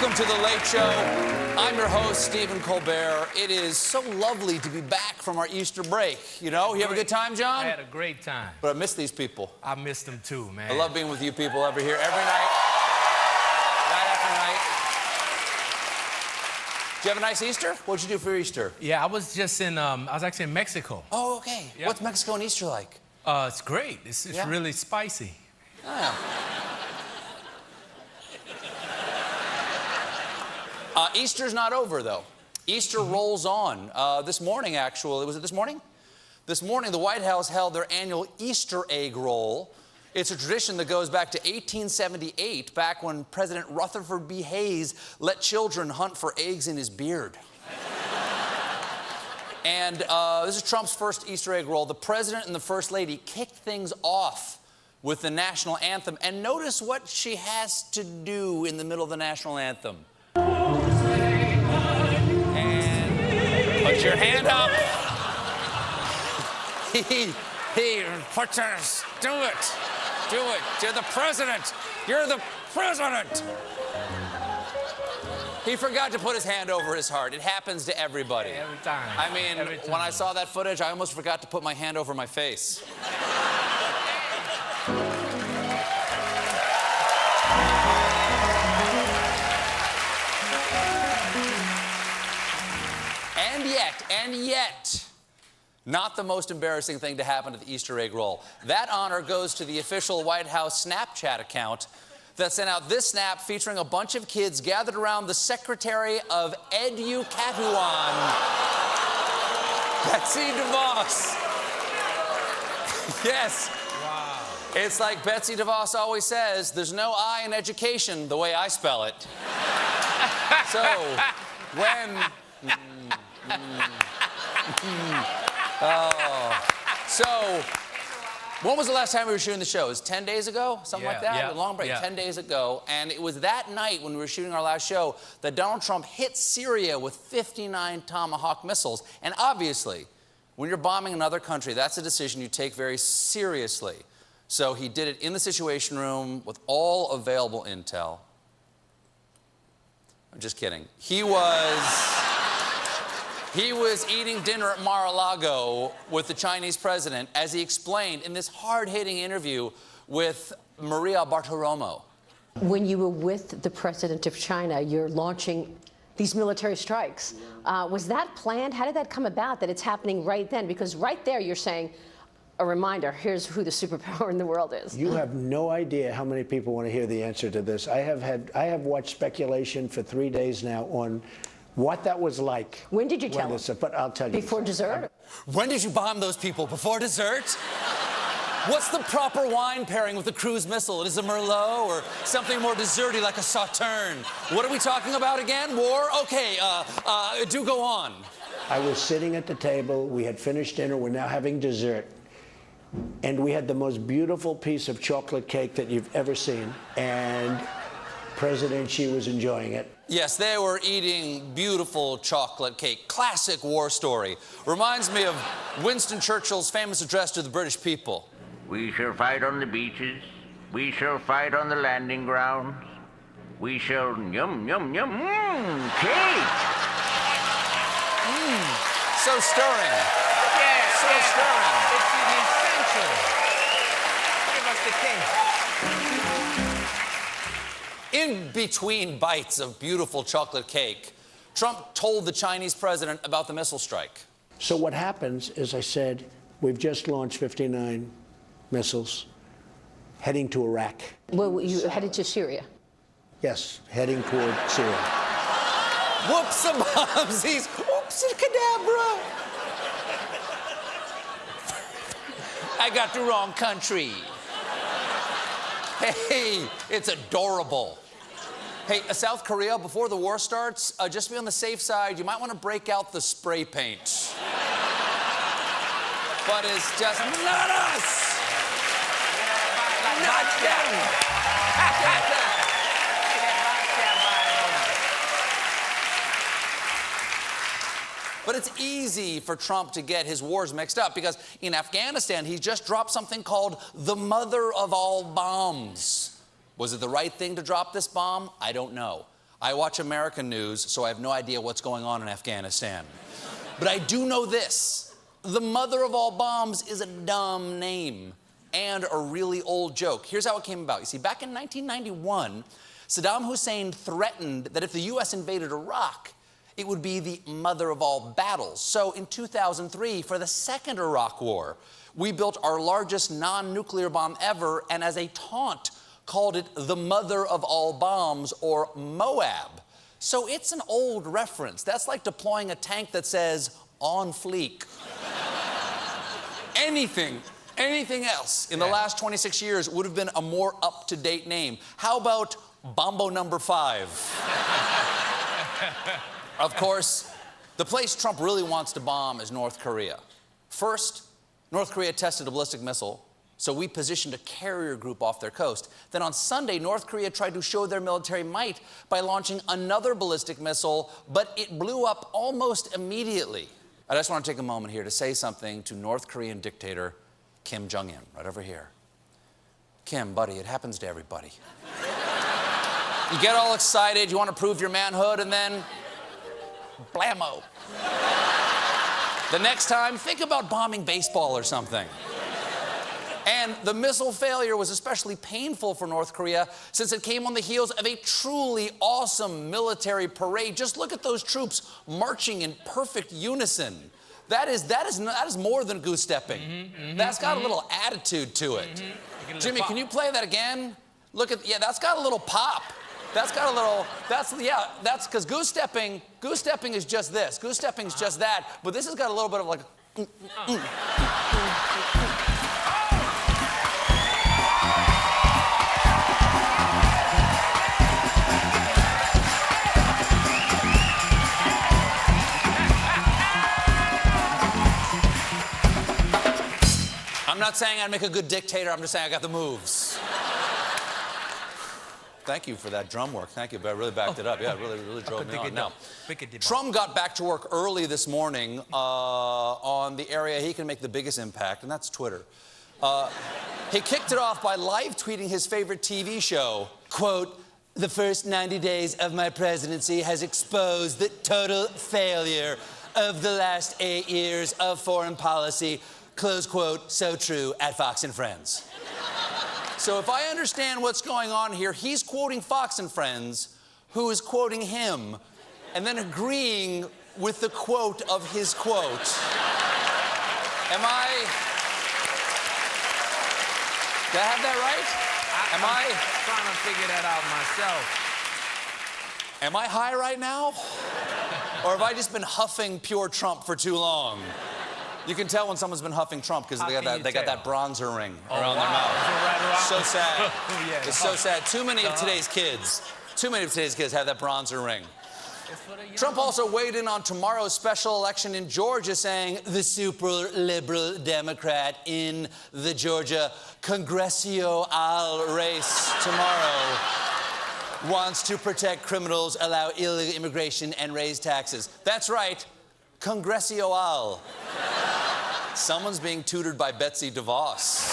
Welcome to The Late Show. I'm your host, Stephen Colbert. It is so lovely to be back from our Easter break. You know, you have a good time, John? I had a great time. But I miss these people. I missed them too, man. I love being with you people over here every night. Night after night. Did you have a nice Easter? What'd you do for Easter? Yeah, I was just in, I was actually in Mexico. Oh, okay. Yeah. What's Mexico and Easter like? It's great. It's really spicy. Oh. Easter's not over, though. Easter rolls on. This morning, actually, was it this morning? This morning, the White House held their annual Easter egg roll. It's a tradition that goes back to 1878, back when President Rutherford B. Hayes let children hunt for eggs in his beard. And this is Trump's first Easter egg roll. The president and the first lady kicked things off with the national anthem. And notice what she has to do in the middle of the national anthem. And put your hand up. He put your, do it. Do it. You're the president. You're the president. He forgot to put his hand over his heart. It happens to everybody. Every time. I mean, when I saw that footage, I almost forgot to put my hand over my face. And yet, not the most embarrassing thing to happen at the Easter egg roll. That honor goes to the official White House Snapchat account that sent out this snap featuring a bunch of kids gathered around the Secretary of Education, Betsy DeVos. Yes. Wow. It's like Betsy DeVos always says, there's no I in education the way I spell it. So, when... So, when was the last time we were shooting the show? It was 10 days ago? Something like that? A long break, 10 days ago. And it was that night when we were shooting our last show that Donald Trump hit Syria with 59 Tomahawk missiles. And obviously, when you're bombing another country, that's a decision you take very seriously. So he did it in the Situation Room with all available intel. I'm just kidding. He was eating dinner at Mar-a-Lago with the Chinese president, as he explained in this hard-hitting interview with Maria Bartiromo. When you were with the president of China, you're launching these military strikes. Was that planned? How did that come about, that it's happening right then? Because right there you're saying, a reminder, here's who the superpower in the world is. You have no idea how many people want to hear the answer to this. I have watched speculation for 3 days now on what that was like. When did you tell them? But I'll tell you. Before dessert? When did you bomb those people? Before dessert? What's the proper wine pairing with a cruise missile? Is it a Merlot or something more desserty like a Sauterne? What are we talking about again? War? Okay, do go on. I was sitting at the table. We had finished dinner. We're now having dessert. And we had the most beautiful piece of chocolate cake that you've ever seen. And President Xi was enjoying it. Yes, they were eating beautiful chocolate cake. Classic war story. Reminds me of Winston Churchill's famous address to the British people. We shall fight on the beaches. We shall fight on the landing grounds. We shall yum, yum, yum, cake. So stirring. Yeah, So stirring. It's essential. Give us the cake. In between bites of beautiful chocolate cake, Trump told the Chinese president about the missile strike. So what happens is, I said, we've just launched 59 missiles heading to Iraq. Well, you headed to Syria. Yes, heading toward Syria. Whoops-a-bumsies. Whoops-a-cadabra. I got the wrong country. Hey, it's adorable. Hey, South Korea, before the war starts, just to be on the safe side, you might want to break out the spray paint. But it's just not us! Not them! But it's easy for Trump to get his wars mixed up because in Afghanistan, he just dropped something called the mother of all bombs. Was it the right thing to drop this bomb? I don't know. I watch American news, so I have no idea what's going on in Afghanistan. But I do know this. The mother of all bombs is a dumb name and a really old joke. Here's how it came about. You see, back in 1991, Saddam Hussein threatened that if the U.S. invaded Iraq, it would be the mother of all battles. So in 2003, for the second Iraq War, we built our largest non-nuclear bomb ever, and as a taunt, called it the mother of all bombs, or Moab. So it's an old reference. That's like deploying a tank that says, on fleek. Anything else in the last 26 years would have been a more up-to-date name. How about Bombo number 5? Of course, the place Trump really wants to bomb is North Korea. First, North Korea tested a ballistic missile, so we positioned a carrier group off their coast. Then on Sunday, North Korea tried to show their military might by launching another ballistic missile, but it blew up almost immediately. I just want to take a moment here to say something to North Korean dictator Kim Jong-un, right over here. Kim, buddy, it happens to everybody. You get all excited, you want to prove your manhood, and then blammo. The next time, think about bombing baseball or something. And the missile failure was especially painful for North Korea since it came on the heels of a truly awesome military parade. Just look at those troops marching in perfect unison. That is more than goose-stepping. That's got a little attitude to it. Jimmy, can you play that again? Look at, yeah, that's got a little pop. That's got a little, that's because goose-stepping is just this. Goose-stepping is just that, but this has got a little bit of like, I'm not saying I'd make a good dictator, I'm just saying I got the moves. Thank you for that drum work. Thank you, but I really backed it up. Yeah, it really drove me on. Now, Trump got back to work early this morning on the area he can make the biggest impact, and that's Twitter. He kicked it off by live tweeting his favorite TV show, quote, "The first 90 days of my presidency has exposed the total failure of the last 8 years of foreign policy." Close quote, so true at Fox and Friends. So if I understand what's going on here, he's quoting Fox and Friends, who is quoting him, and then agreeing with the quote of his quote. Did I have that right? I'm trying to figure that out myself. Am I high right now? Or have I just been huffing pure Trump for too long? You can tell when someone's been huffing Trump because they got that bronzer ring around their mouth. So sad. It's so sad. Too many of today's kids have that bronzer ring. Trump also weighed in on tomorrow's special election in Georgia, saying the super liberal Democrat in the Georgia congressional race tomorrow wants to protect criminals, allow illegal immigration, and raise taxes. That's right, congressional. Someone's being tutored by Betsy DeVos.